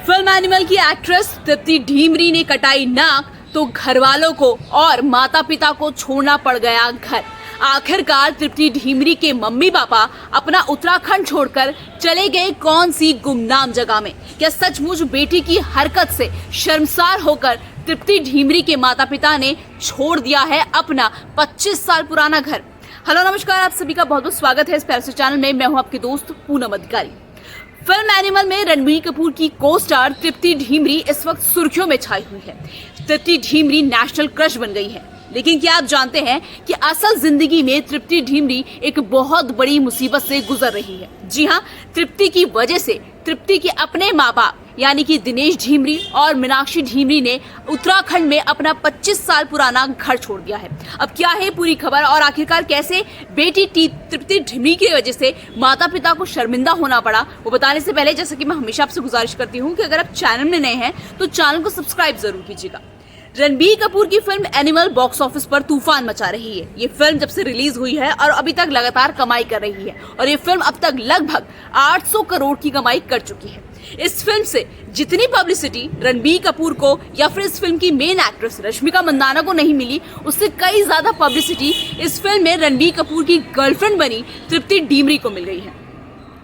Film animal की actress तृप्ति ढीमरी ने कटाई नाक तो घर वालों को और माता पिता को छोड़ना पड़ गया घर। आखिरकार तृप्ति ढीमरी के मम्मी पापा अपना उत्तराखंड छोड़कर चले गए कौन सी गुमनाम जगह में? क्या सचमुच बेटी की हरकत से शर्मसार होकर तृप्ति ढीमरी के माता पिता ने छोड़ दिया है अपना 25 साल पुराना घर? हेलो नमस्कार, आप सभी का बहुत बहुत स्वागत है इस प्यारे से चैनल में। मैं हूं आपकी दोस्त पूनम अधिकारी। फिल्म एनिमल में रणबीर कपूर की को स्टार तृप्ति ढीमरी इस वक्त सुर्खियों में छाई हुई है। तृप्ति ढीमरी नेशनल क्रश बन गई है। लेकिन क्या आप जानते हैं कि असल जिंदगी में तृप्ति ढीमरी एक बहुत बड़ी मुसीबत से गुजर रही है? जी हाँ, तृप्ति की वजह से तृप्ति के अपने माँ बाप यानी कि दिनेश ढीमरी और मीनाक्षी ढीमरी ने उत्तराखंड में अपना 25 साल पुराना घर छोड़ दिया है। अब क्या है पूरी खबर और आखिरकार कैसे बेटी तृप्ति ढीमरी की वजह से माता पिता को शर्मिंदा होना पड़ा, वो बताने से पहले जैसे कि मैं हमेशा आपसे गुजारिश करती हूँ कि अगर आप चैनल में नए हैं तो चैनल को सब्सक्राइब जरूर कीजिएगा। रणबीर कपूर की फिल्म एनिमल बॉक्स ऑफिस पर तूफान मचा रही है। ये फिल्म जब से रिलीज हुई है और अभी तक लगातार कमाई कर रही है और ये फिल्म अब तक लगभग 800 करोड़ की कमाई कर चुकी है। इस फिल्म से जितनी पब्लिसिटी रणबीर कपूर को या फिर इस फिल्म की मेन एक्ट्रेस रश्मिका मंदाना को नहीं मिली, उससे कई ज्यादा पब्लिसिटी इस फिल्म में रणबीर कपूर की गर्लफ्रेंड बनी तृप्ति ढीमरी को मिल गई है।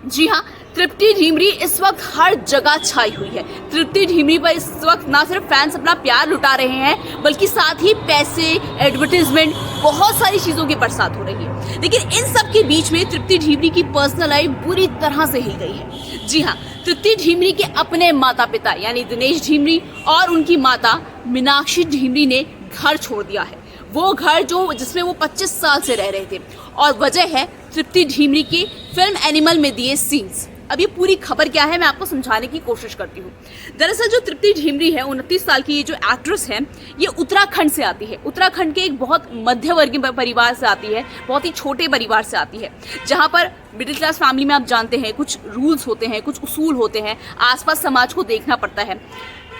जी हाँ, तृप्ति ढीमरी इस वक्त हर जगह छाई हुई है। तृप्ति ढीमरी पर इस वक्त ना सिर्फ फैंस अपना प्यार लुटा रहे हैं बल्कि साथ ही पैसे, एडवर्टीजमेंट, बहुत सारी चीजों की बरसात हो रही है। लेकिन इन सब के बीच में तृप्ति ढीमरी की पर्सनल लाइफ बुरी तरह से हिल गई है। जी हाँ, तृप्ति ढीमरी के अपने माता पिता यानी दिनेश ढीमरी और उनकी माता मीनाक्षी ढीमरी ने घर छोड़ दिया है। वो घर जिसमें वो 25 साल से रह रहे थे और वजह है तृप्ति ढीमरी की फिल्म एनिमल में दिए सीन्स। अब ये पूरी खबर क्या है मैं आपको समझाने की कोशिश करती हूँ। दरअसल जो तृप्ति ढीमरी है, 29 साल की ये जो एक्ट्रेस है, ये उत्तराखंड से आती है। उत्तराखंड के एक बहुत मध्यवर्गीय परिवार से आती है, बहुत ही छोटे परिवार से आती है, जहाँ पर मिडिल क्लास फैमिली में आप जानते हैं कुछ रूल्स होते हैं, कुछ उसूल होते हैं, आसपास समाज को देखना पड़ता है।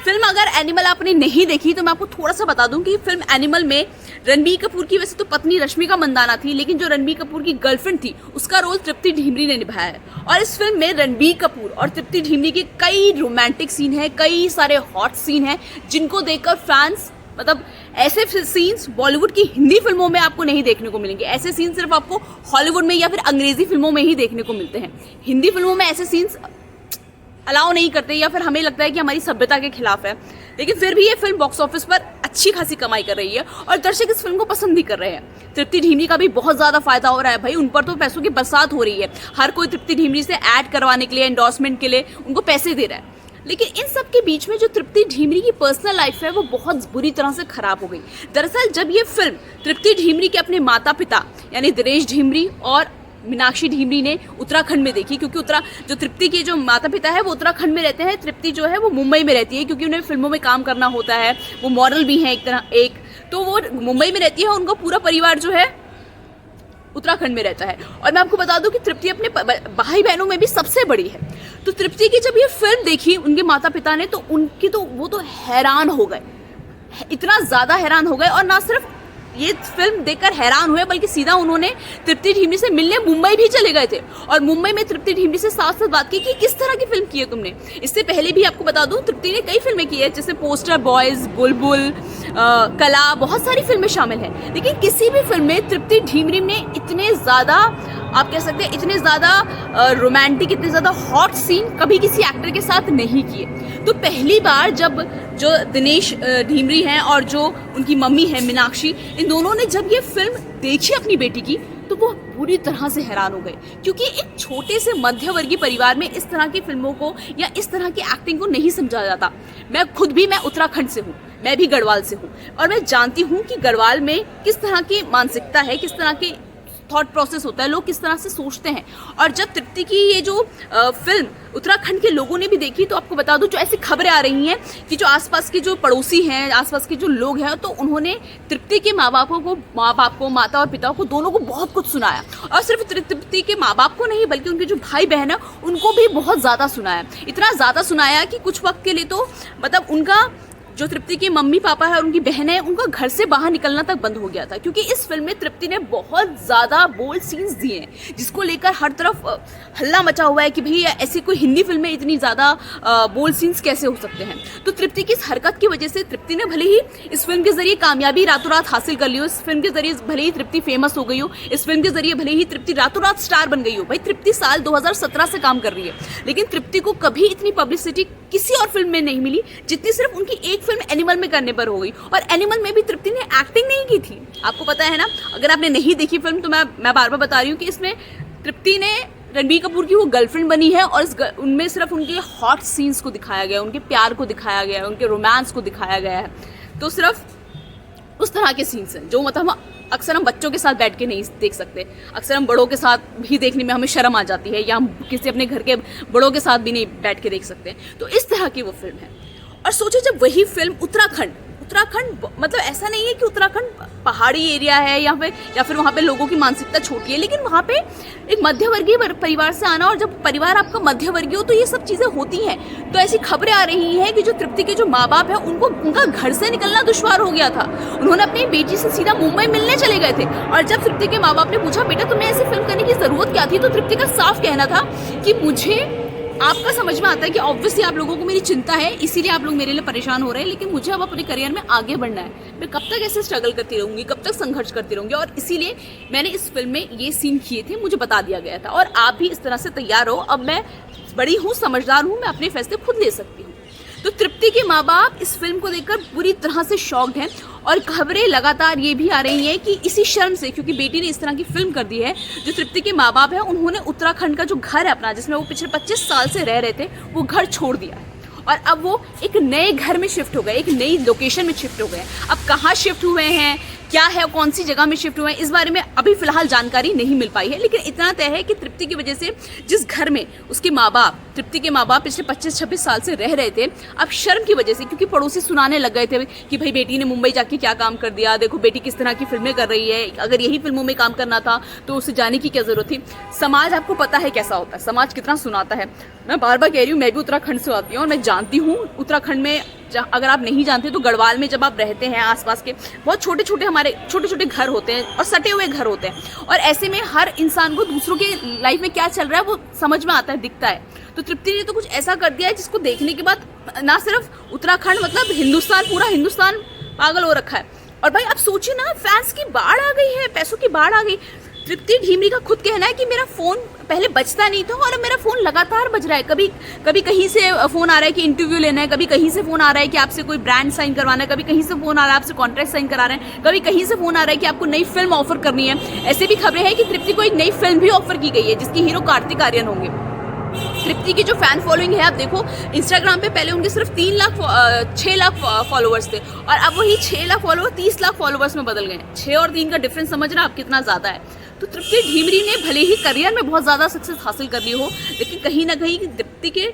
फिल्म अगर एनिमल आपने नहीं देखी तो मैं आपको थोड़ा सा बता दूं कि फिल्म एनिमल में रणबीर कपूर की वैसे तो पत्नी रश्मिका मंदाना थी, लेकिन जो रणबीर कपूर की गर्लफ्रेंड थी उसका रोल तृप्ति ढीमरी ने निभाया है। और इस फिल्म में रणबीर कपूर और तृप्ति ढीमरी के कई रोमांटिक सीन हैं, कई सारे हॉट सीन हैं जिनको देखकर फैंस ऐसे सीन्स बॉलीवुड की हिंदी फिल्मों में आपको नहीं देखने को मिलेंगे। ऐसे सीन सिर्फ आपको हॉलीवुड में या फिर अंग्रेजी फिल्मों में ही देखने को मिलते हैं। हिंदी फिल्मों में ऐसे सीन्स अलाउ नहीं करते या फिर हमें लगता है कि हमारी सभ्यता के खिलाफ है। लेकिन फिर भी ये फिल्म बॉक्स ऑफिस पर अच्छी खासी कमाई कर रही है और दर्शक इस फिल्म को पसंद भी कर रहे हैं। तृप्ति ढीमरी का भी बहुत ज्यादा फायदा हो रहा है भाई, उन पर तो पैसों की बरसात हो रही है। हर कोई तृप्ति ढीमरी से ऐड करवाने के लिए, एंडोर्समेंट के लिए उनको पैसे दे रहा है। लेकिन इन सब के बीच में जो तृप्ति ढीमरी की पर्सनल लाइफ है वो बहुत बुरी तरह से खराब हो गई। दरअसल जब ये फिल्म तृप्ति ढीमरी के अपने माता पिता यानी दिनेश ढीमरी और मीनाक्षी ढीमरी ने उत्तराखंड में देखी, क्योंकि जो तृप्ति के जो माता पिता है वो उत्तराखंड में रहते हैं, तृप्ति जो है वो मुंबई में रहती है क्योंकि उन्हें फिल्मों में काम करना होता है। वो मॉडल भी है एक तो वो मुंबई में रहती है, उनका पूरा परिवार जो है उत्तराखंड में रहता है। और मैं आपको बता दूं कि तृप्ति अपने भाई बहनों में भी सबसे बड़ी है। तो तृप्ति की जब ये फिल्म देखी उनके माता पिता ने तो वो तो हैरान हो गए, इतना ज्यादा हैरान हो गए। और ना सिर्फ ये फिल्म देखकर हैरान हुए बल्कि सीधा उन्होंने तृप्ति ढीमरी से मिलने मुंबई भी चले गए थे और मुंबई में तृप्ति ढीमरी से साथ साथ बात की कि किस तरह की फिल्म की है तुमने। इससे पहले भी आपको बता दूं तृप्ति ने कई फिल्में की है, जैसे पोस्टर बॉयज, बुलबुल, कला, बहुत सारी फिल्में शामिल हैं। लेकिन किसी भी फिल्म में तृप्ति ढीमरी ने इतने ज्यादा, आप कह सकते हैं इतने ज्यादा रोमांटिक, इतने ज्यादा हॉट सीन कभी किसी एक्टर के साथ नहीं किए। तो पहली बार जब जो दिनेश ढीमरी हैं और जो उनकी मम्मी है मीनाक्षी, इन दोनों ने जब ये फिल्म देखी अपनी बेटी की तो वो पूरी तरह से हैरान हो गए, क्योंकि एक छोटे से मध्यवर्गीय परिवार में इस तरह की फिल्मों को या इस तरह की एक्टिंग को नहीं समझा जाता। मैं उत्तराखंड से हूँ, मैं भी गढ़वाल से हूँ और मैं जानती हूँ कि गढ़वाल में किस तरह की मानसिकता है, किस तरह की थॉट प्रोसेस होता है, लोग किस तरह से सोचते हैं। और जब तृप्ति की ये जो फिल्म उत्तराखंड के लोगों ने भी देखी तो आपको बता दूं जो ऐसी खबरें आ रही हैं कि जो आसपास के जो पड़ोसी हैं, आसपास के जो लोग हैं, तो उन्होंने तृप्ति के माँ बाप को, माता और पिता को, दोनों को बहुत कुछ सुनाया। और सिर्फ तृप्ति के माँ बाप को नहीं बल्कि उनके जो भाई बहन है उनको भी बहुत ज़्यादा सुनाया। इतना ज़्यादा सुनाया कि कुछ वक्त के लिए तो उनका जो तृप्ति के मम्मी पापा है और उनकी बहन है, उनका घर से बाहर निकलना तक बंद हो गया था, क्योंकि इस फिल्म में तृप्ति ने बहुत ज़्यादा बोल्ड सीन्स दिए हैं, जिसको लेकर हर तरफ हल्ला मचा हुआ है कि भाई ऐसी कोई हिंदी फिल्म में इतनी ज़्यादा बोल्ड सीन्स कैसे हो सकते हैं। तो तृप्ति की इस हरकत की वजह से तृप्ति ने भले ही इस फिल्म के जरिए कामयाबी रातों रात हासिल कर ली हो, इस फिल्म के जरिए भले ही तृप्ति फेमस हो गई हो, इस फिल्म के जरिए भले ही तृप्ति रातों रात स्टार बन गई हो। भाई तृप्ति साल 2017 से काम कर रही है, लेकिन तृप्ति को कभी इतनी पब्लिसिटी किसी और फिल्म में नहीं मिली जितनी सिर्फ उनकी एक फिल्म एनिमल में करने पर हो गई। और एनिमल में भी तृप्ति ने एक्टिंग नहीं की थी, आपको पता है ना। अगर आपने नहीं देखी फिल्म तो मैं बार बार बता रही हूँ कि इसमें तृप्ति ने रणबीर कपूर की वो गर्लफ्रेंड बनी है और उनमें सिर्फ उनके हॉट सीन्स को दिखाया गया, उनके प्यार को दिखाया गया है, उनके रोमांस को दिखाया गया है। तो सिर्फ उस तरह के सीन्स हैं जो मतलब अक्सर हम बच्चों के साथ बैठ के नहीं देख सकते, अक्सर हम बड़ों के साथ भी देखने में हमें शर्म आ जाती है, या हम किसी अपने घर के बड़ों के साथ भी नहीं बैठ के देख सकते। तो इस तरह की वो फिल्म है। और सोचिए जब वही फिल्म उत्तराखंड मतलब ऐसा नहीं है कि उत्तराखंड पहाड़ी एरिया है या फिर वहाँ पे लोगों की मानसिकता छोटी है, लेकिन वहाँ पे एक मध्यवर्गीय परिवार से आना, और जब परिवार आपका मध्यवर्गीय हो तो ये सब चीज़ें होती हैं। तो ऐसी खबरें आ रही हैं कि जो तृप्ति के जो माँ बाप हैं उनका घर से निकलना दुश्वार हो गया था। उन्होंने अपनी बेटी से सीधा मुंबई मिलने चले गए थे, और जब तृप्ति के माँ बाप ने पूछा बेटा तुम्हें ऐसी फिल्म करने की ज़रूरत क्या थी, तो तृप्ति का साफ कहना था कि मुझे आपका समझ में आता है कि ऑब्वियसली आप लोगों को मेरी चिंता है, इसीलिए आप लोग मेरे लिए परेशान हो रहे हैं, लेकिन मुझे अब अपने करियर में आगे बढ़ना है। मैं कब तक ऐसे स्ट्रगल करती रहूंगी, कब तक संघर्ष करती रहूंगी, और इसीलिए मैंने इस फिल्म में ये सीन किए थे, मुझे बता दिया गया था। और आप भी इस तरह से तैयार हो, अब मैं बड़ी हूँ, समझदार हूँ, मैं अपने फैसले खुद ले सकती हूँ। तो तृप्ति के माँ बाप इस फिल्म को देखकर पूरी तरह से शॉक्ड हैं, और खबरें लगातार ये भी आ रही हैं कि इसी शर्म से, क्योंकि बेटी ने इस तरह की फिल्म कर दी है, जो तृप्ति के माँ बाप हैं उन्होंने उत्तराखंड का जो घर है अपना, जिसमें वो पिछले 25 साल से रह रहे थे, वो घर छोड़ दिया है और अब वो एक नए घर में शिफ्ट हो गए, एक नई लोकेशन में शिफ्ट हो गए। अब कहाँ शिफ्ट हुए हैं, क्या है, कौन सी जगह में शिफ्ट हुए हैं, इस बारे में अभी फिलहाल जानकारी नहीं मिल पाई है, लेकिन इतना तय है कि तृप्ति की वजह से जिस घर में उसके माँ बाप, तृप्ति के माँ बाप पिछले 25-26 साल से रह रहे थे, अब शर्म की वजह से, क्योंकि पड़ोसी सुनाने लग गए थे कि भाई बेटी ने मुंबई जाके क्या काम कर दिया, देखो बेटी किस तरह की फिल्में कर रही है, अगर यही फिल्मों में काम करना था तो उसे जाने की क्या जरूरत थी। समाज आपको पता है कैसा होता है, समाज कितना सुनाता है। मैं बार बार कह रही हूँ, मैं भी उत्तराखंड से आती हूँ और मैं जानती हूँ उत्तराखंड में, अगर आप नहीं जानते तो गढ़वाल में जब आप रहते हैं, आसपास के बहुत हमारे छोटे छोटे घर होते हैं और सटे हुए घर होते हैं, और ऐसे में हर इंसान को दूसरों के लाइफ में क्या चल रहा है वो समझ में आता है, दिखता है। तो तृप्ति ने तो कुछ ऐसा कर दिया है जिसको देखने के बाद ना सिर्फ उत्तराखंड मतलब हिंदुस्तान, पूरा हिंदुस्तान पागल हो रखा है। और भाई आप सोचिए ना, फैंस की बाढ़ आ गई है, पैसों की बाढ़ आ गई। तृप्ति ढीमरी का खुद कहना है कि मेरा फोन पहले बजता नहीं था और अब मेरा फोन लगातार बज रहा है। कभी कहीं से फोन आ रहा है कि इंटरव्यू लेना है, कभी कहीं से फोन आ रहा है कि आपसे कोई ब्रांड साइन करवाना है, कभी कहीं से फोन आ रहा है आपसे कॉन्ट्रैक्ट साइन करा रहे हैं, कभी कहीं से फोन आ रहा है कि आपको नई फिल्म ऑफर करनी है। ऐसे भी खबरें हैं कि तृप्ति को एक नई फिल्म भी ऑफर की गई है जिसकी हीरो कार्तिक आर्यन होंगे। तृप्ति की जो फैन फॉलोइंग है, आप देखो इंस्टाग्राम पे पहले उनके सिर्फ 6 लाख फॉलोअर्स थे, और अब वही 6 लाख फॉलोअर 30 लाख फॉलोअर्स में बदल गए। 6 और 3 का डिफरेंस समझ रहे हैं आप कितना ज़्यादा है। तो तृप्ति ढीमरी ने भले ही करियर में बहुत ज़्यादा सक्सेस हासिल कर ली हो, लेकिन कहीं ना कहीं तृप्ति के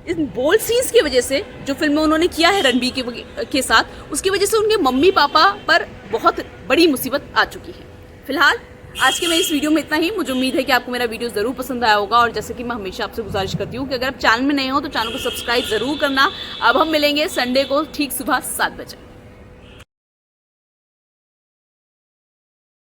इन बोल्ड सीन्स की वजह से, जो फिल्म में उन्होंने किया है रणबीर के साथ, उसकी वजह से उनके मम्मी पापा पर बहुत बड़ी मुसीबत आ चुकी है। फिलहाल आज के मैं इस वीडियो में इतना ही। मुझे उम्मीद है कि आपको मेरा वीडियो ज़रूर पसंद आया होगा, और जैसे कि मैं हमेशा आपसे गुजारिश करती हूँ कि अगर आप चैनल में नए हो तो चैनल को सब्सक्राइब ज़रूर करना। अब हम मिलेंगे संडे को ठीक सुबह 7 बजे।